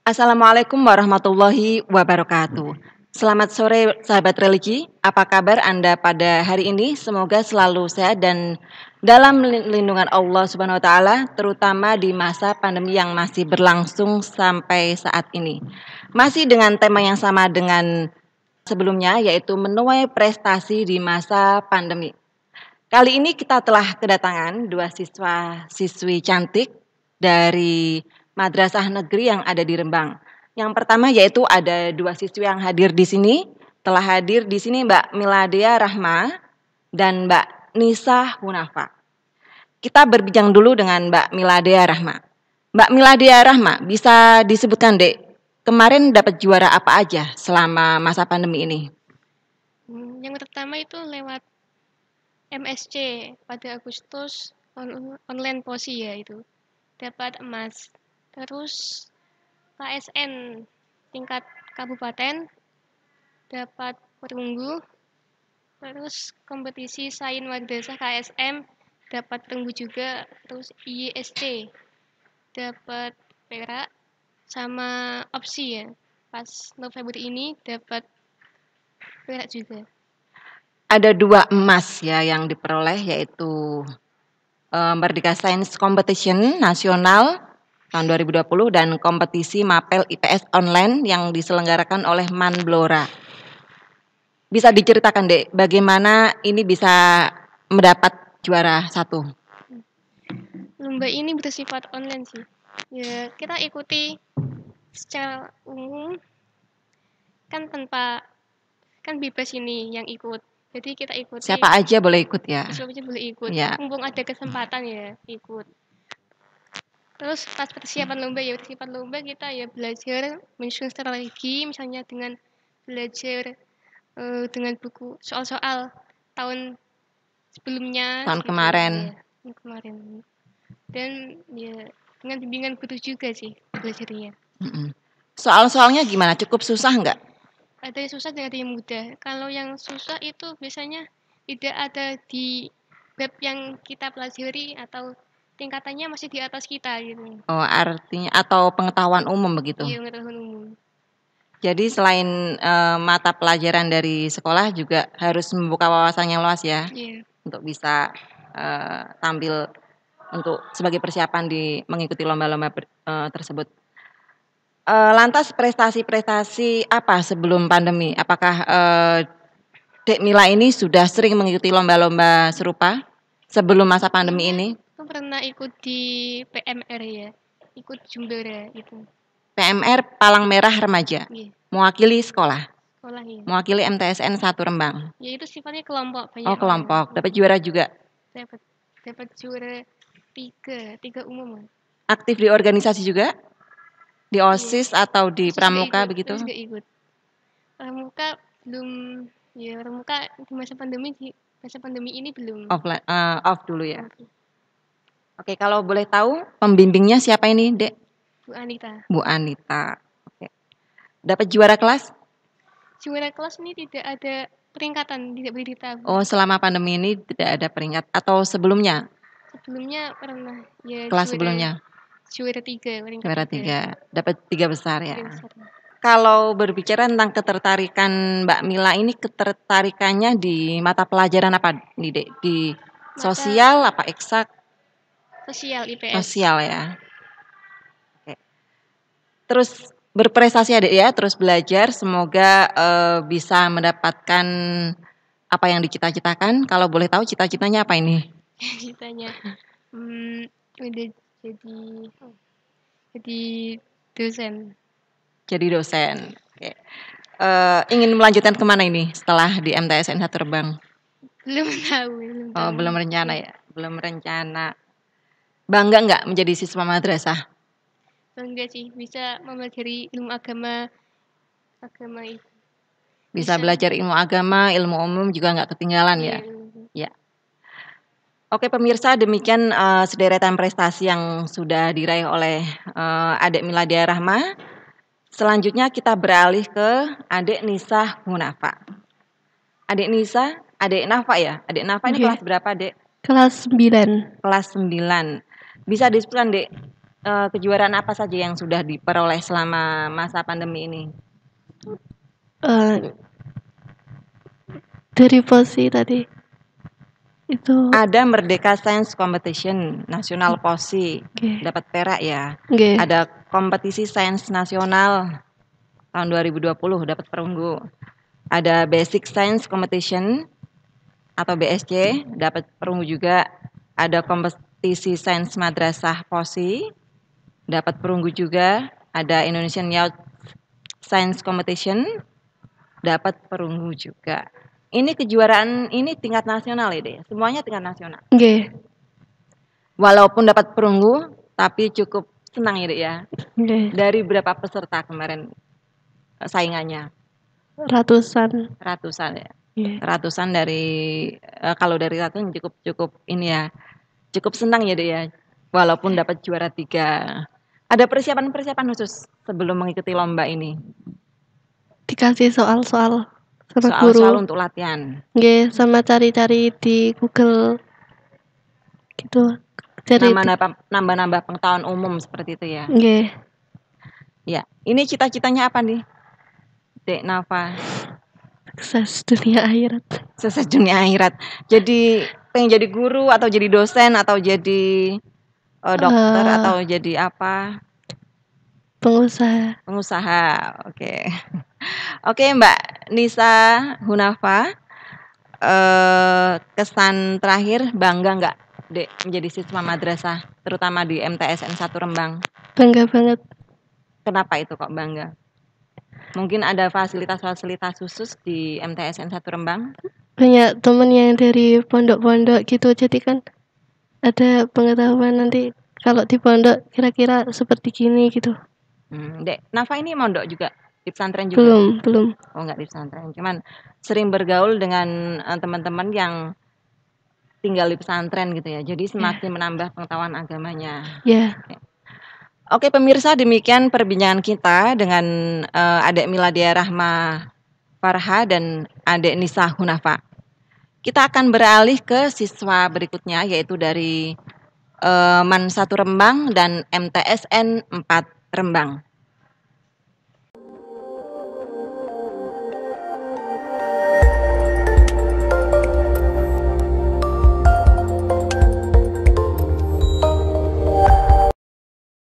Assalamualaikum warahmatullahi wabarakatuh. Selamat sore sahabat religi, apa kabar Anda pada hari ini? Semoga selalu sehat dan dalam lindungan Allah Subhanahu wa taala, terutama di masa pandemi yang masih berlangsung sampai saat ini. Masih dengan tema yang sama dengan sebelumnya, yaitu menuai prestasi di masa pandemi. Kali ini kita telah kedatangan dua siswa-siswi cantik dari madrasah negeri yang ada di Rembang. Yang pertama yaitu ada dua siswi yang hadir di sini. Telah hadir di sini Mbak Miladea Rahma dan Mbak Nisa Hunafa. Kita berbincang dulu dengan Mbak Miladea Rahma. Mbak Miladea Rahma, bisa disebutkan Dek, kemarin dapat juara apa aja selama masa pandemi ini? Yang pertama itu lewat MSC pada Agustus online posi ya itu dapat emas. Terus KSN tingkat kabupaten dapat perunggu. Terus kompetisi sains madrasah KSM dapat perunggu juga. Terus ISC dapat perak sama opsi ya. Pas November ini dapat perak juga. Ada 2 emas ya yang diperoleh yaitu Merdeka Science Competition Nasional tahun 2020 dan kompetisi Mapel IPS online yang diselenggarakan oleh Manblora. Bisa diceritakan Dek, bagaimana ini bisa mendapat juara 1? Lomba ini bersifat online sih. Ya, kita ikuti secara umum kan bebas ini yang ikut. Jadi kita ikuti Siapa aja boleh ikut ya? siapa aja boleh ikut. Ya. Mumpung ada kesempatan ya ikut. Terus pas persiapan lomba kita ya belajar menyusun strategi misalnya dengan belajar dengan buku soal-soal tahun sebelumnya Tahun gitu kemarin. ya, kemarin. Dan ya dengan bimbingan guru juga sih belajarnya. Soal-soalnya gimana? Cukup susah nggak? Ada yang susah dan ada yang mudah. Kalau yang susah itu biasanya tidak ada di web yang kita pelajari atau tingkatannya masih di atas kita gitu. Oh, artinya atau pengetahuan umum begitu? Iya, pengetahuan umum. Jadi selain mata pelajaran dari sekolah juga harus membuka wawasan yang luas ya, Iya. untuk bisa tampil untuk sebagai persiapan di mengikuti lomba-lomba tersebut. Lantas prestasi-prestasi apa sebelum pandemi? Apakah Dek Mila ini sudah sering mengikuti lomba-lomba serupa sebelum masa pandemi ini? Aku pernah ikut di PMR ya, ikut jumbera itu. PMR Palang Merah Remaja, Iya, mewakili sekolah, sekolah ya. mewakili MTSN 1 Rembang. Ya itu sifatnya kelompok banyak Oh, orang. kelompok, dapat juara juga. Dapat juara tiga umum. Aktif di organisasi juga? Di Iya. OSIS atau di OSIS juga Pramuka ikut, begitu? OSIS juga ikut. Pramuka belum, ya Pramuka di masa pandemi ini belum. Off dulu ya. Oke, kalau boleh tahu pembimbingnya siapa ini, Dek? Bu Anita. Bu Anita. Oke. Dapat juara kelas? Juara kelas ini tidak ada peringkatan, tidak boleh ditabung. Oh, selama pandemi ini tidak ada peringkat atau sebelumnya? Sebelumnya pernah ya Kelas sebelumnya? juara 3, peringkat Juara 3. Dapat 3 besar ya. 3 besar. Kalau berbicara tentang ketertarikan Mbak Mila ini, ketertarikannya di mata pelajaran apa nih, Dek? Di sosial apa eksak? Sosial IPS. Sosial ya. Oke. Terus berprestasi Adik ya, terus belajar, semoga bisa mendapatkan apa yang dicita-citakan. Kalau boleh tahu cita-citanya apa ini? Citanya udah jadi dosen. Jadi dosen. Oke. Ingin melanjutkan kemana ini setelah di MTSN 1 Rembang? Belum tahu. Oh, belum rencana ya? Belum rencana. Bangga nggak menjadi siswa madrasah? Bangga sih, bisa mempelajari ilmu agama itu. Bisa belajar ilmu agama, ilmu umum juga nggak ketinggalan ya? Ya. Oke pemirsa, demikian sederetan prestasi yang sudah diraih oleh Adik Miladea Rahma. Selanjutnya kita beralih ke Adik Nisa Hunafa. Adik Nisa, Adik Nafa ya? Adik Nafa ini kelas berapa, Dek? Kelas 9. Kelas 9. Bisa disebutkan, Dek, kejuaraan apa saja yang sudah diperoleh selama masa pandemi ini? Dari POSI tadi itu. Ada Merdeka Science Competition Nasional POSI, dapat perak ya. Ada kompetisi sains nasional tahun 2020 dapat perunggu. Ada Basic Science Competition atau BSC dapat perunggu juga. Ada kompetisi sains madrasah POSI dapat perunggu juga. Ada Indonesian Youth Science Competition dapat perunggu juga. Ini kejuaraan ini tingkat nasional ya deh, semuanya tingkat nasional. Walaupun dapat perunggu, tapi cukup senang ya deh ya. Dari berapa peserta kemarin saingannya? Ratusan. Ratusan ya. Ratusan dari kalau dari ratusan cukup ini ya, cukup senang ya deh ya. Walaupun dapat juara 3. Ada persiapan khusus sebelum mengikuti lomba ini? Dikasih soal-soal sama guru. Soal-soal untuk latihan. Sama cari-cari di Google gitu. Nambah-nambah pengetahuan umum seperti itu ya. Ya, ini cita-citanya apa nih, Dek Nafa? Sukses dunia akhirat. Sukses dunia akhirat. Jadi pengen jadi guru atau jadi dosen atau jadi dokter atau jadi apa? Pengusaha. Pengusaha. Oke. Oke, Mbak Nisa Hunafa. Kesan terakhir, bangga nggak Dek menjadi siswa madrasah terutama di MTSN 1 Rembang? Bangga banget. Kenapa itu kok bangga? Mungkin ada fasilitas-fasilitas khusus di MTSN 1 Rembang? Banyak teman yang dari pondok-pondok gitu, jadi kan ada pengetahuan nanti kalau di pondok kira-kira seperti gini gitu. Dek Nafa ini mondok juga? Di pesantren juga? Belum. Oh, nggak di pesantren, cuman sering bergaul dengan teman-teman yang tinggal di pesantren gitu ya, jadi semakin menambah pengetahuan agamanya. Oke pemirsa, demikian perbincangan kita dengan Adek Miladia Rahma Farha dan Adek Nisa Hunafa. Kita akan beralih ke siswa berikutnya, yaitu dari MAN 1 Rembang dan MTSN 4 Rembang.